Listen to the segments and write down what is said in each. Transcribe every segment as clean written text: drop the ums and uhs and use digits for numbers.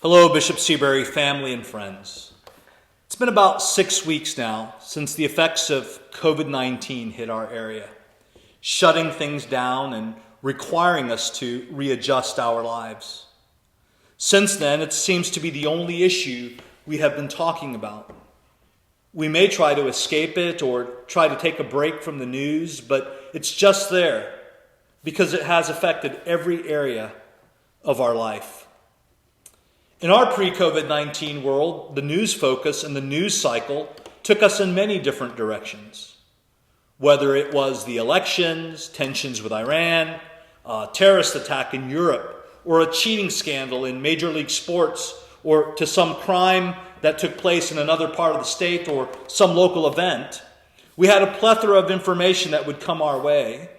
Hello, Bishop Seabury family and friends. It's been about 6 weeks now since the effects of COVID-19 hit our area, shutting things down and requiring us to readjust our lives. Since then, it seems to be the only issue we have been talking about. We may try to escape it or try to take a break from the news, but it's just there because it has affected every area of our life. In our pre-COVID-19 world, the news focus and the news cycle took us in many different directions. Whether it was the elections, tensions with Iran, a terrorist attack in Europe, or a cheating scandal in Major League sports, or to some crime that took place in another part of the state or some local event, we had a plethora of information that would come our way,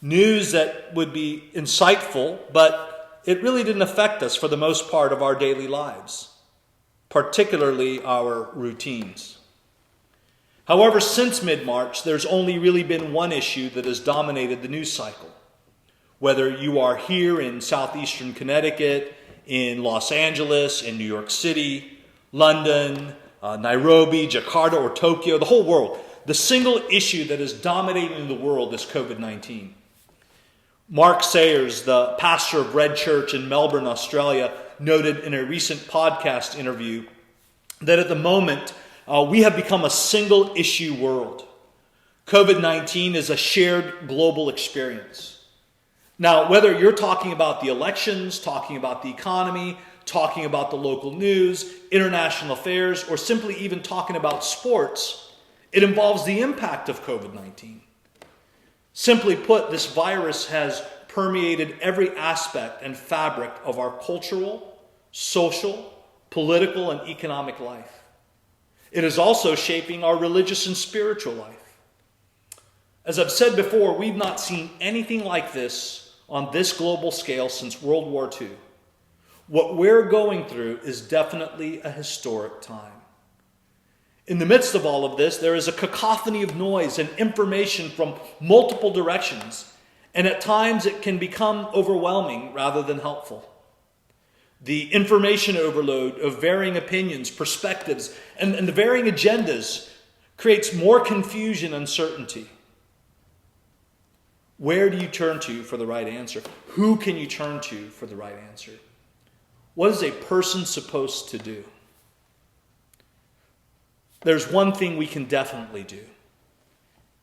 news that would be insightful, but it really didn't affect us for the most part of our daily lives, particularly our routines. However, since mid-March, there's only really been one issue that has dominated the news cycle. Whether you are here in southeastern Connecticut, in Los Angeles, in New York City, London, Nairobi, Jakarta, or Tokyo, the whole world, the single issue that is dominating the world is COVID-19. Mark Sayers, the pastor of Red Church in Melbourne, Australia, noted in a recent podcast interview that at the moment we have become a single issue world. COVID-19 is a shared global experience. Now, whether you're talking about the elections, talking about the economy, talking about the local news, international affairs, or simply even talking about sports, it involves the impact of COVID-19. Simply put, this virus has permeated every aspect and fabric of our cultural, social, political, and economic life. It is also shaping our religious and spiritual life. As I've said before, we've not seen anything like this on this global scale since World War II. What we're going through is definitely a historic time. In the midst of all of this, there is a cacophony of noise and information from multiple directions, and at times it can become overwhelming rather than helpful. The information overload of varying opinions, perspectives, and the varying agendas creates more confusion and uncertainty. Where do you turn to for the right answer? Who can you turn to for the right answer? What is a person supposed to do? There's one thing we can definitely do,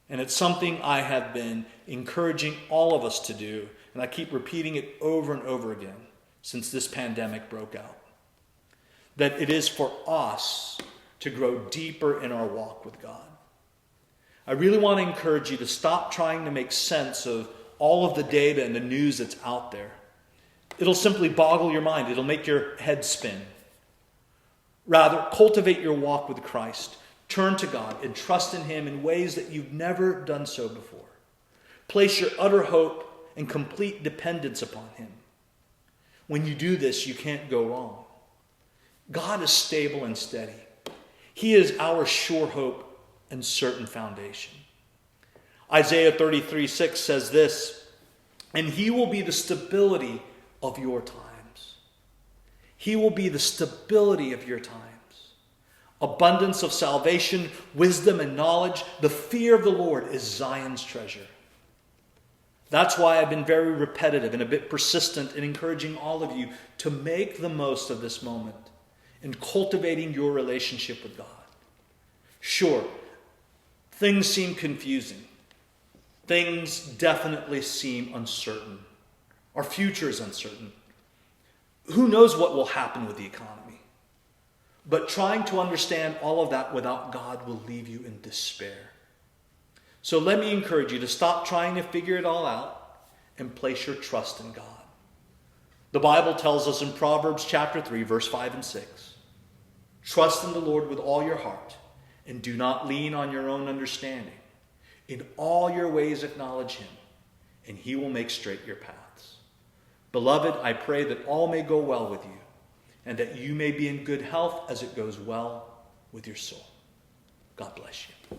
and it's something I have been encouraging all of us to do, and I keep repeating it over and over again since this pandemic broke out, that it is for us to grow deeper in our walk with God. I really want to encourage you to stop trying to make sense of all of the data and the news that's out there. It'll simply boggle your mind. It'll make your head spin. Rather, cultivate your walk with Christ. Turn to God and trust in Him in ways that you've never done so before. Place your utter hope and complete dependence upon Him. When you do this, you can't go wrong. God is stable and steady. He is our sure hope and certain foundation. Isaiah 33:6 says this, "And He will be the stability of your times." He will be the stability of your times. Abundance of salvation, wisdom, and knowledge. The fear of the Lord is Zion's treasure. That's why I've been very repetitive and a bit persistent in encouraging all of you to make the most of this moment in cultivating your relationship with God. Sure, things seem confusing. Things definitely seem uncertain. Our future is uncertain. Who knows what will happen with the economy? But trying to understand all of that without God will leave you in despair. So let me encourage you to stop trying to figure it all out and place your trust in God. The Bible tells us in Proverbs chapter 3, verse 5 and 6, "Trust in the Lord with all your heart and do not lean on your own understanding. In all your ways acknowledge Him, and He will make straight your paths." Beloved, I pray that all may go well with you, and that you may be in good health as it goes well with your soul. God bless you.